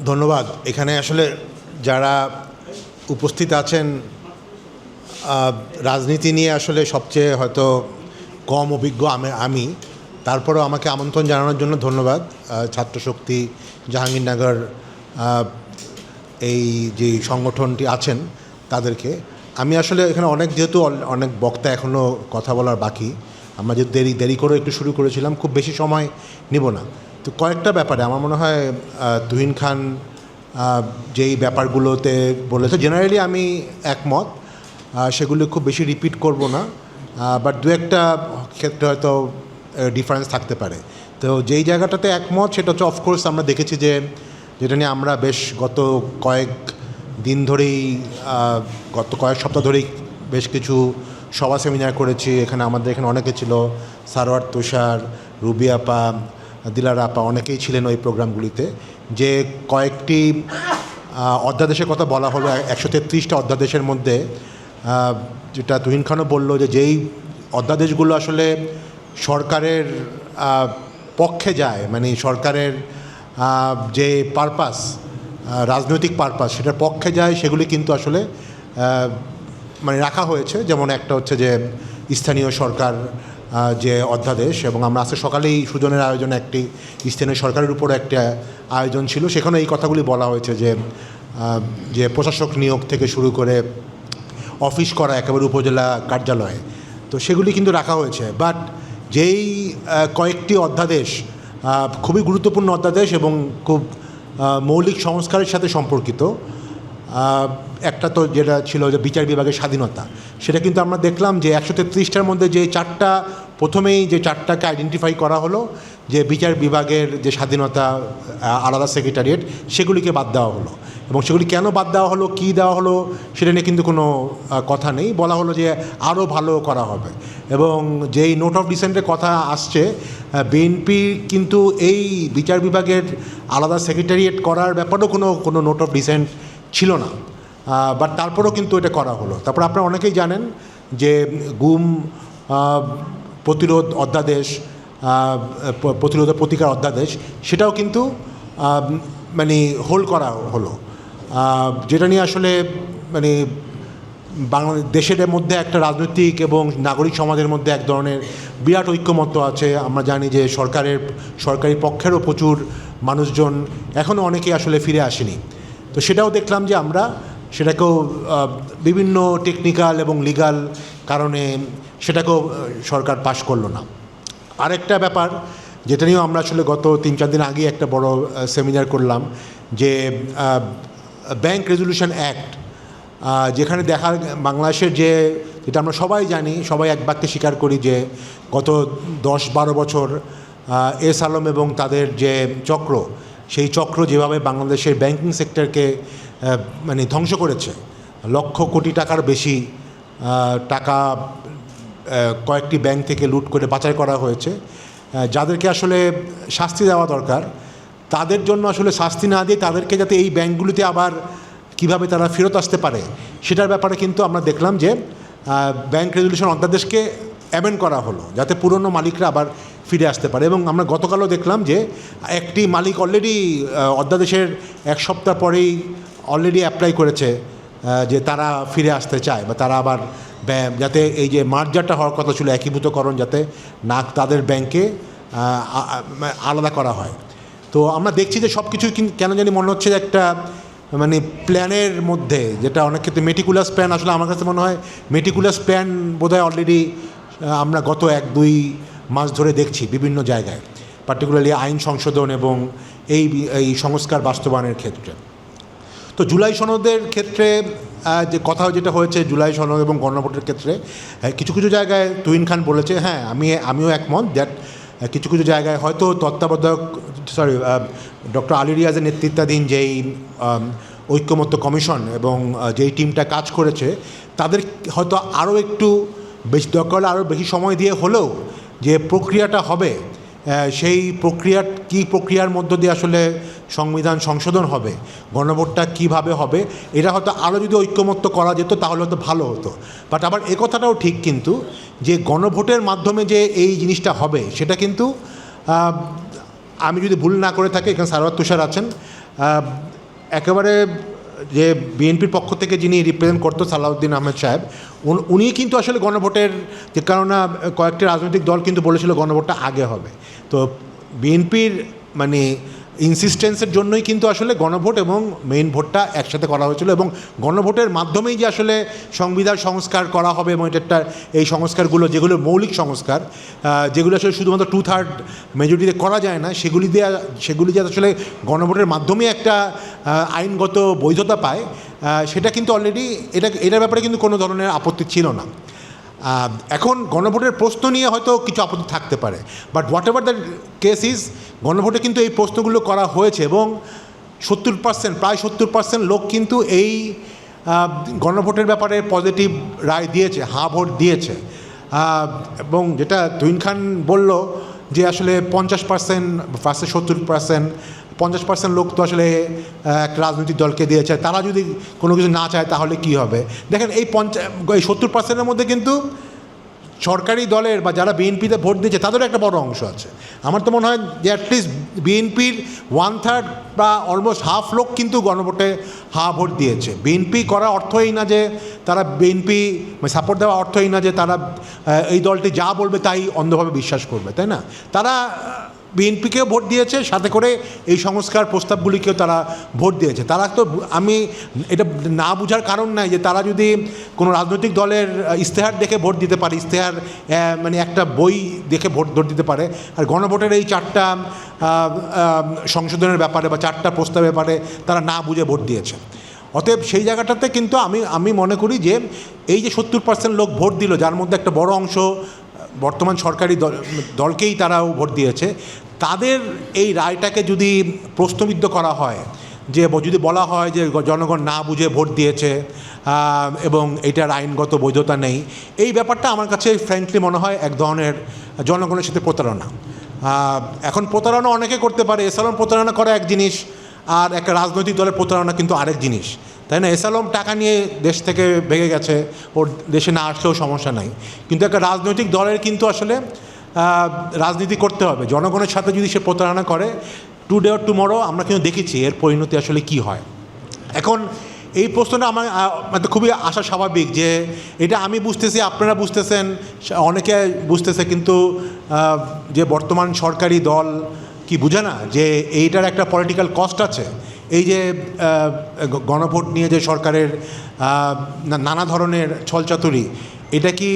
ধন্যবাদ। এখানে আসলে যারা উপস্থিত আছেন রাজনীতি নিয়ে আসলে সবচেয়ে হয়তো কম অভিজ্ঞ আমি তারপরেও আমাকে আমন্ত্রণ জানানোর জন্য ধন্যবাদ। ছাত্রশক্তি জাহাঙ্গীরনগর এই যে সংগঠনটি আছেন তাদেরকে। আমি আসলে এখানে যেহেতু অনেক বক্তা এখনও কথা বলার বাকি, আমরা যে দেরি করে একটু শুরু করেছিলাম, খুব বেশি সময় নেব না। তো কয়েকটা ব্যাপারে আমার মনে হয় তুহিন খান যেই ব্যাপারগুলোতে বলেছে জেনারেলি আমি একমত, সেগুলো খুব বেশি রিপিট করব না, বাট দু একটা ক্ষেত্রে হয়তো ডিফারেন্স থাকতে পারে। তো যেই জায়গাটাতে একমত সেটা হচ্ছে অফকোর্স আমরা দেখেছি যে যেটা নিয়ে আমরা বেশ গত কয়েক দিন ধরেই গত কয়েক সপ্তাহ ধরেই বেশ কিছু সভা সেমিনার করেছি। আমাদের এখানে অনেকে ছিল, সারোয়ার তুষার, রুবি আপা, দিলারা আপা, অনেকেই ছিলেন ওই প্রোগ্রামগুলিতে। যে কয়েকটি অধ্যাদেশের কথা বলা হলো, 133টা অধ্যাদেশের মধ্যে যেটা তুহিন খানও বললো যে যেই অধ্যাদেশগুলো আসলে সরকারের পক্ষে যায়, মানে সরকারের যে পারপাস, রাজনৈতিক পারপাস, সেটার পক্ষে যায়, সেগুলি কিন্তু আসলে মানে রাখা হয়েছে। যেমন একটা হচ্ছে যে স্থানীয় সরকার যে অধ্যাদেশ, এবং আমরা আজকে সকালেই সুজনের আয়োজনে একটি স্থানীয় সরকারের উপর একটা আয়োজন ছিল, সেখানে এই কথাগুলি বলা হয়েছে যে প্রশাসক নিয়োগ থেকে শুরু করে অফিস করা একেবারে উপজেলা কার্যালয়ে, তো সেগুলি কিন্তু রাখা হয়েছে। বাট যেই কয়েকটি অধ্যাদেশ খুবই গুরুত্বপূর্ণ অধ্যাদেশ এবং খুব মৌলিক সংস্কারের সাথে সম্পর্কিত, একটা তো যেটা ছিল যে বিচার বিভাগের স্বাধীনতা, সেটা কিন্তু আমরা দেখলাম যে 133টার মধ্যে যে প্রথমেই যে চারটাকে আইডেন্টিফাই করা হলো যে বিচার বিভাগের যে স্বাধীনতা, আলাদা সেক্রেটারিয়েট, সেগুলিকে বাদ দেওয়া হলো। এবং সেগুলি কেন বাদ দেওয়া হলো, কী দেওয়া হলো, সেটা নিয়ে কিন্তু কোনো কথা নেই। বলা হলো যে আরও ভালো করা হবে। এবং যেই নোট অফ ডিসেন্টের কথা আসছে, বিএনপি কিন্তু এই বিচার বিভাগের আলাদা সেক্রেটারিয়েট করার ব্যাপারেও কোনো নোট অফ ডিসেন্ট ছিল না, বাট তারপরেও কিন্তু এটা করা হলো। তারপর আপনারা অনেকেই জানেন যে গুম প্রতিরোধ অধ্যাদেশ, প্রতিরোধ প্রতিকার অধ্যাদেশ, সেটাও কিন্তু মানে হোল্ড করা হলো, যেটা নিয়ে আসলে মানে দেশের মধ্যে একটা রাজনৈতিক এবং নাগরিক সমাজের মধ্যে এক ধরনের বিরাট ঐক্যমত্য আছে। আমরা জানি যে সরকারি পক্ষেরও প্রচুর মানুষজন এখনও অনেকেই আসলে ফিরে আসেনি। তো সেটাও দেখলাম যে আমরা সেটাকেও বিভিন্ন টেকনিক্যাল এবং লিগাল কারণে সেটাকেও সরকার পাশ করলো না। আরেকটা ব্যাপার যেটা নিয়েও আমরা আসলে গত 3-4 দিন আগে একটা বড় সেমিনার করলাম, যে ব্যাংক রেজলিউশন অ্যাক্ট, যেখানে বাংলাদেশের যেটা আমরা সবাই জানি, সবাই এক বাক্যে স্বীকার করি যে গত 10-12 বছর এস আলম এবং তাদের যে চক্র, সেই চক্র যেভাবে বাংলাদেশের ব্যাংকিং সেক্টরকে মানে ধ্বংস করেছে, লক্ষ কোটি টাকার বেশি টাকা কয়েকটি ব্যাংক থেকে লুট করে বাছাই করা হয়েছে। যাদেরকে আসলে শাস্তি দেওয়া দরকার, তাদের জন্য আসলে শাস্তি না দিয়ে তাদেরকে যাতে এই ব্যাংকগুলিতে আবার কিভাবে তারা ফেরত আসতে পারে, সেটার ব্যাপারে কিন্তু আমরা দেখলাম যে ব্যাংক রেজলিউশন অধ্যাদেশকে অ্যামেন্ড করা হলো, যাতে পুরনো মালিকরা আবার ফিরে আসতে পারে। এবং আমরা গতকালও দেখলাম যে একটি মালিক অলরেডি অধ্যাদেশের 1 সপ্তাহ পরেই অলরেডি অ্যাপ্লাই করেছে যে তারা ফিরে আসতে চায়, বা তারা আবার যাতে এই যে মার্জারটা হওয়ার কথা ছিল, একীভূতকরণ, যাতে না তাদের ব্যাংকে আলাদা করা হয়। তো আমরা দেখছি যে সব কিছুই কেন জানি মনে হচ্ছে একটা মানে প্ল্যানের মধ্যে, যেটা অনেক ক্ষেত্রে মেটিকুলাস প্ল্যান, আসলে আমার কাছে মনে হয় মেটিকুলাস প্ল্যান বোধহয় অলরেডি আমরা গত 1-2 মাস ধরে দেখছি বিভিন্ন জায়গায়, পার্টিকুলারলি আইন সংশোধন এবং এই সংস্কার বাস্তবায়নের ক্ষেত্রে। তো জুলাই সনদের ক্ষেত্রে যে কথা যেটা হয়েছে, জুলাই সনদ এবং গণভোটের ক্ষেত্রে কিছু কিছু জায়গায় তুহিন খান বলেছে, হ্যাঁ আমিও একমত, দ্যাট কিছু কিছু জায়গায় হয়তো তত্ত্বাবধায়ক ডক্টর আলী রিয়াজের নেতৃত্বাধীন যেই ঐক্যমত্য কমিশন এবং যেই টিমটা কাজ করেছে, তাদের হয়তো আরও একটু বেশি দরকার হলে আরও বেশি সময় দিয়ে হলেও যে প্রক্রিয়াটা হবে, সেই প্রক্রিয়ার মধ্য দিয়ে আসলে সংবিধান সংশোধন হবে, গণভোটটা কীভাবে হবে, এটা হয়তো আরও যদি ঐক্যমত্য করা যেত তাহলে হয়তো ভালো হতো। বাট আবার এ কথাটাও ঠিক কিন্তু যে গণভোটের মাধ্যমে যে এই জিনিসটা হবে, সেটা কিন্তু আমি যদি ভুল না করে থাকি, এখানে সারোয়ার তুষার আছেন, একেবারে যে বিএনপির পক্ষ থেকে যিনি রিপ্রেজেন্ট করতো সালাউদ্দিন আহমেদ সাহেব, উনি কিন্তু আসলে গণভোটের যে কারণে কয়েকটি রাজনৈতিক দল কিন্তু বলেছিল গণভোটটা আগে হবে। তো বিএনপির মানে ইনসিস্টেন্সের জন্যই কিন্তু আসলে গণভোট এবং মেইন ভোটটা একসাথে করা হয়েছিল, এবং গণভোটের মাধ্যমেই যে আসলে সংবিধান সংস্কার করা হবে এবং এটা এই সংস্কারগুলো যেগুলো মৌলিক সংস্কার, যেগুলো আসলে শুধুমাত্র 2/3 মেজরিটিতে করা যায় না, সেগুলি যে আসলে গণভোটের মাধ্যমেই একটা আইনগত বৈধতা পায়, সেটা কিন্তু অলরেডি এটার ব্যাপারে কিন্তু কোনো ধরনের আপত্তি ছিল না। এখন গণভোটের প্রশ্ন নিয়ে হয়তো কিছু আপত্তি থাকতে পারে, but what ever the case is, গণভোটে কিন্তু এই প্রশ্নগুলো করা হয়েছে এবং 70%, প্রায় 70% লোক কিন্তু এই গণভোটের ব্যাপারে পজিটিভ রায় দিয়েছে, হাঁ ভোট দিয়েছে। এবং যেটা তুহিন খান বলল যে আসলে 50% ভার্সেস 70%, 50% লোক তো আসলে একটা রাজনৈতিক দলকে দিয়েছে, তারা যদি কোনো কিছু না চায় তাহলে কি হবে। দেখেন এই 70%-এর মধ্যে কিন্তু সরকারি দলের বা যারা বিএনপিতে ভোট দিয়েছে তাদেরও একটা বড় অংশ আছে। আমার তো মনে হয় যে অ্যাটলিস্ট বিএনপির 1/3 বা অলমোস্ট হাফ লোক কিন্তু গণভোটে হাঁ ভোট দিয়েছে। বিএনপি করা অর্থই না যে তারা বিএনপি সাপোর্ট দেওয়া অর্থই না যে তারা এই দলটি যা বলবে তাই অন্ধভাবে বিশ্বাস করবে, তাই না? তারা বিএনপিকেও ভোট দিয়েছে, সাথে করে এই সংস্কার প্রস্তাবগুলিকেও তারা ভোট দিয়েছে। তারা তো, আমি এটা না বোঝার কারণ নাই যে তারা যদি কোনো রাজনৈতিক দলের ইশতেহার দেখে ভোট দিতে পারে, ইশতেহার মানে একটা বই দেখে ভোট দিতে পারে, আর গণভোটের এই 4টা সংশোধনের ব্যাপারে বা 4টা প্রস্তাবের ব্যাপারে তারা না বুঝে ভোট দিয়েছে। অতএব সেই জায়গাটাতে কিন্তু আমি মনে করি যে এই যে 70% লোক ভোট দিল, যার মধ্যে একটা বড় অংশ বর্তমান সরকারি দলকেই তারাও ভোট দিয়েছে, তাদের এই রায়টাকে যদি প্রশ্নবিদ্ধ করা হয়, যে যদি বলা হয় যে জনগণ না বুঝে ভোট দিয়েছে এবং এটার আইনগত বৈধতা নেই, এই ব্যাপারটা আমার কাছে ফ্র্যাঙ্কলি মনে হয় এক ধরনের জনগণের সাথে প্রতারণা। এখন প্রতারণা অনেকে করতে পারে, এসালম প্রতারণা করা এক জিনিস, আর একটা রাজনৈতিক দলের প্রতারণা কিন্তু আরেক জিনিস, তাই না? এসালম টাকা নিয়ে দেশ থেকে ভেগে গেছে, ওর দেশে না আসলেও সমস্যা নাই, কিন্তু একটা রাজনৈতিক দলের কিন্তু আসলে রাজনীতি করতে হবে। জনগণের সাথে যদি সে প্রতারণা করে, টুডে অর টুমরো আমরা কিন্তু দেখেছি এর পরিণতি আসলে কি হয়। এখন এই প্রশ্নটা আমার খুবই আশা স্বাভাবিক যে এটা আমি বুঝতেছি, আপনারা বুঝতেছেন, অনেকে বুঝতেছে, কিন্তু যে বর্তমান সরকারি দল কি বুঝে না যে এইটার একটা পলিটিক্যাল কস্ট আছে। এই যে গণভোট নিয়ে যে সরকারের নানা ধরনের ছলচাতুরি, এটা কি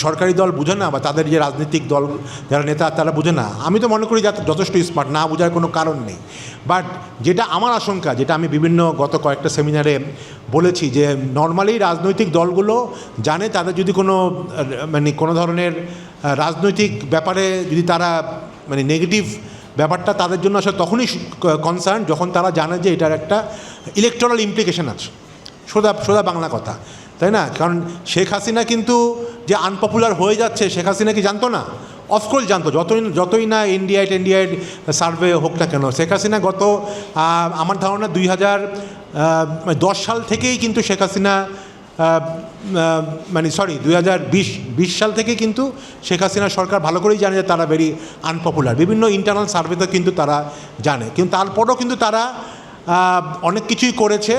সরকারি দল বুঝে না, বা তাদের যে রাজনৈতিক দল যারা নেতা তারা বুঝে না? আমি তো মনে করি যথেষ্ট স্মার্ট, না বোঝার কোনো কারণ নেই। বাট যেটা আমার আশঙ্কা, যেটা আমি বিভিন্ন গত কয়েকটা সেমিনারে বলেছি, যে নর্মালি রাজনৈতিক দলগুলো জানে তাদের যদি কোনো ধরনের রাজনৈতিক ব্যাপারে যদি তারা নেগেটিভ ব্যাপারটা তাদের জন্য আসলে তখনই কনসার্ন যখন তারা জানে যে এটার একটা ইলেকটোরাল ইমপ্লিকেশন আছে। সোজা বাংলা কথা, তাই না? কারণ শেখ হাসিনা কিন্তু যে আনপপুলার হয়ে যাচ্ছে, শেখ হাসিনা কি জানতো না? অফকোর্স জানতো, যতই না এনডিআই সার্ভে হোক না কেন। শেখ হাসিনা আমার ধারণা 2010 সাল থেকেই কিন্তু শেখ হাসিনা 2020 সাল থেকে কিন্তু শেখ হাসিনা সরকার ভালো করেই জানে যে তারা ভেরি আনপপুলার। বিভিন্ন ইন্টারনাল সার্ভেতে কিন্তু তারা জানে, কিন্তু তারপরও কিন্তু তারা অনেক কিছুই করেছে।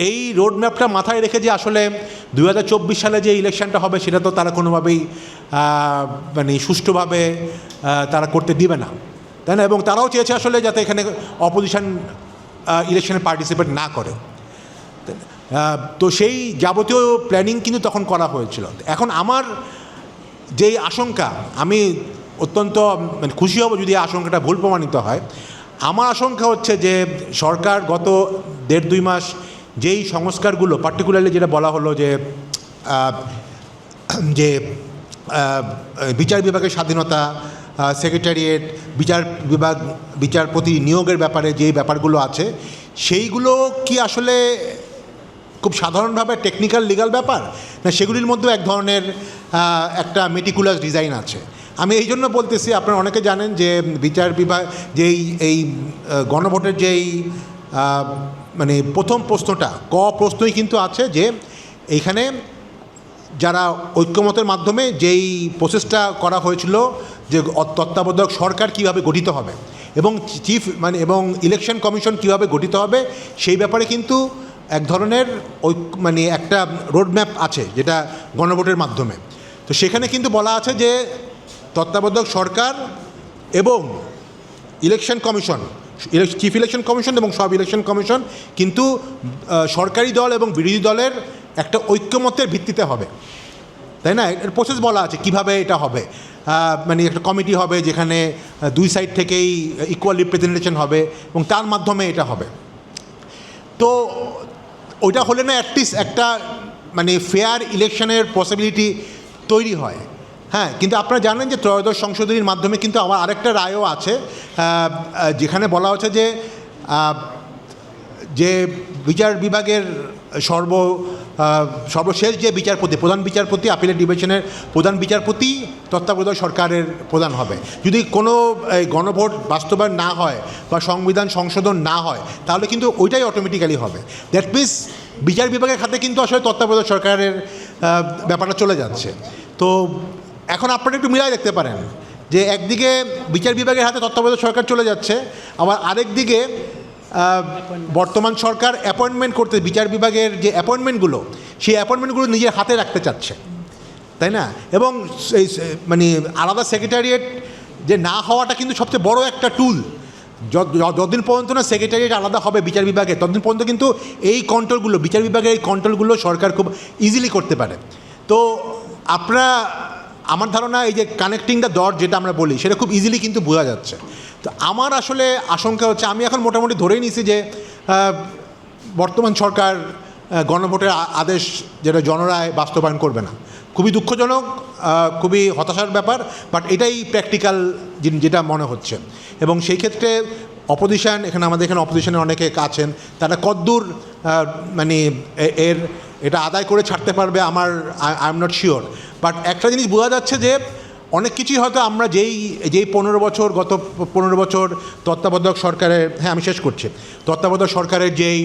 এই রোডম্যাপটা মাথায় রেখে যে আসলে 2024 সালে যে ইলেকশনটা হবে সেটা তো তারা কোনোভাবেই সুষ্ঠুভাবে তারা করতে দিবে না, তাই না? এবং তারাও চেয়েছে আসলে যাতে এখানে অপোজিশন ইলেকশনে পার্টিসিপেট না করে। তো সেই যাবতীয় প্ল্যানিং কিন্তু তখন করা হয়েছিল। এখন আমার যেই আশঙ্কা, আমি অত্যন্ত খুশি হব যদি আশঙ্কাটা ভুল প্রমাণিত হয়। আমার আশঙ্কা হচ্ছে যে সরকার গত 1.5-2 মাস যেই সংস্কারগুলো, পার্টিকুলারলি যেটা বলা হলো যে বিচার বিভাগের স্বাধীনতা, সেক্রেটারিয়েট, বিচারপতি নিয়োগের ব্যাপারে যেই ব্যাপারগুলো আছে, সেইগুলো কি আসলে খুব সাধারণভাবে টেকনিক্যাল লিগ্যাল ব্যাপার, না সেগুলির মধ্যেও এক ধরনের একটা মেটিকুলাস ডিজাইন আছে? আমি এই জন্য বলতেছি, আপনারা অনেকে জানেন যে বিচার বিভাগ এই গণভোটের যেই প্রথম প্রশ্নটা প্রশ্নই কিন্তু আছে যে এইখানে যারা ঐক্যমতের মাধ্যমে যেই প্রসেসটা করা হয়েছিল যে তত্ত্বাবধায়ক সরকার কীভাবে গঠিত হবে, এবং এবং ইলেকশন কমিশন কীভাবে গঠিত হবে সেই ব্যাপারে কিন্তু এক ধরনের একটা রোডম্যাপ আছে, যেটা গণভোটের মাধ্যমে। তো সেখানে কিন্তু বলা আছে যে তত্ত্বাবধায়ক সরকার এবং election commission, chief election commission এবং সব ইলেকশন কমিশন কিন্তু সরকারি দল এবং বিরোধী দলের একটা ঐক্যমত্যের ভিত্তিতে হবে, তাই না? এর প্রসেস বলা আছে কিভাবে এটা হবে। একটা কমিটি হবে যেখানে দুই সাইড থেকেই ইকুয়াল রিপ্রেজেন্টেশন হবে এবং তার মাধ্যমে এটা হবে। তো ওইটা হলে না অ্যাটলিস্ট একটা ফেয়ার ইলেকশনের পসিবিলিটি তৈরি হয়। হ্যাঁ, কিন্তু আপনারা জানেন যে ত্রয়োদশ সংশোধনীর মাধ্যমে কিন্তু আবার আরেকটা রায়ও আছে, যেখানে বলা হচ্ছে যে বিচার বিভাগের সর্বশেষ যে বিচারপতি, প্রধান বিচারপতি, আপিলের ডিভিশনের প্রধান বিচারপতি তত্ত্বাবধায়ক সরকারের প্রধান হবে। যদি কোনো গণভোট বাস্তবায়ন না হয় বা সংবিধান সংশোধন না হয় তাহলে কিন্তু ওইটাই অটোমেটিক্যালি হবে। দ্যাট মিনস বিচার বিভাগের খাতে কিন্তু আসলে তত্ত্বাবধায়ক সরকারের ব্যাপারটা চলে যাচ্ছে। তো এখন আপনারা একটু মিলাই দেখতে পারেন যে একদিকে বিচার বিভাগের হাতে তত্ত্বাবধায়ক সরকার চলে যাচ্ছে, আবার আরেকদিকে বর্তমান সরকার অ্যাপয়েন্টমেন্ট করতে, বিচার বিভাগের যে অ্যাপয়েন্টমেন্টগুলো সেই অ্যাপয়েন্টমেন্টগুলো নিজের হাতে রাখতে চাচ্ছে, তাই না? এবং এই আলাদা সেক্রেটারিয়েট যে না হওয়াটা কিন্তু সবচেয়ে বড় একটা টুল। যতদিন পর্যন্ত না সেক্রেটারিয়েট আলাদা হবে বিচার বিভাগে, ততদিন পর্যন্ত কিন্তু এই কন্ট্রোলগুলো, বিচার বিভাগের এই কন্ট্রোলগুলো সরকার খুব ইজিলি করতে পারে। তো আপনারা, আমার ধারণা এই যে কানেক্টিং দ্য ডট যেটা আমরা বলি সেটা খুব ইজিলি কিন্তু বোঝা যাচ্ছে। তো আমার আসলে আশঙ্কা হচ্ছে, আমি এখন মোটামুটি ধরেই নিছি যে বর্তমান সরকার গণভোটের আদেশ যেটা জনরায় বাস্তবায়ন করবে না। খুবই দুঃখজনক, খুবই হতাশার ব্যাপার, বাট এটাই প্র্যাকটিক্যাল যেটা মনে হচ্ছে। এবং সেই ক্ষেত্রে অপোজিশন, আমাদের এখানে অপোজিশনের অনেকে আছেন, তারা কদ্দূর এটা আদায় করে ছাড়তে পারবে I am not sure. But একটা জিনিস বোঝা যাচ্ছে যে অনেক কিছুই হয়তো আমরা যেই 15 বছর, গত 15 বছর তত্ত্বাবধায়ক সরকারের, আমি শেষ করছি, তত্ত্বাবধায়ক সরকারের যেই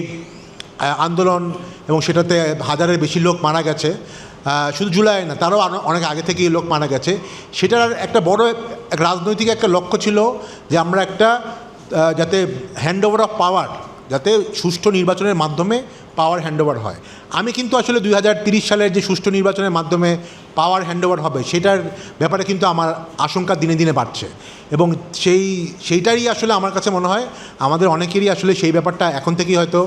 আন্দোলন এবং সেটাতে হাজারের বেশি লোক মারা গেছে, শুধু জুলাই না, তারও অনেক আগে থেকেই লোক মারা গেছে, সেটার একটা বড় রাজনৈতিক একটা লক্ষ্য ছিল যে আমরা একটা যাতে হ্যান্ডওভার অফ পাওয়ার, যাতে সুষ্ঠু নির্বাচনের মাধ্যমে পাওয়ার হ্যান্ডওভার হয়। আমি কিন্তু আসলে 2030 সালের যে সুষ্ঠু নির্বাচনের মাধ্যমে পাওয়ার হ্যান্ডওভার হবে সেটার ব্যাপারে কিন্তু আমার আশঙ্কা দিনে দিনে বাড়ছে। এবং সেইটারই আসলে আমার কাছে মনে হয় আমাদের অনেকেরই আসলে সেই ব্যাপারটা এখন থেকেই হয়তো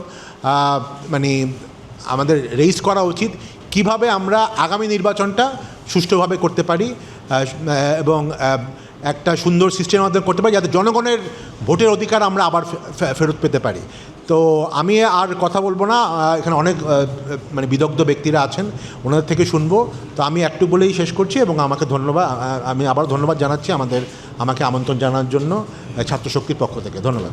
আমাদের রেইজ করা উচিত, কিভাবে আমরা আগামী নির্বাচনটা সুষ্ঠুভাবে করতে পারি এবং একটা সুন্দর সিস্টেমের মাধ্যমে করতে পারি, যাতে জনগণের ভোটের অধিকার আমরা আবার ফেরত পেতে পারি। তো আমি আর কথা বলবো না, এখানে অনেক বিদগ্ধ ব্যক্তিরা আছেন, ওনাদের থেকে শুনবো। তো আমি একটু বলেই শেষ করছি এবং আমাকে ধন্যবাদ, আমি আবার ধন্যবাদ জানাচ্ছি আমাকে আমন্ত্রণ জানার জন্য ছাত্র শক্তির পক্ষ থেকে। ধন্যবাদ।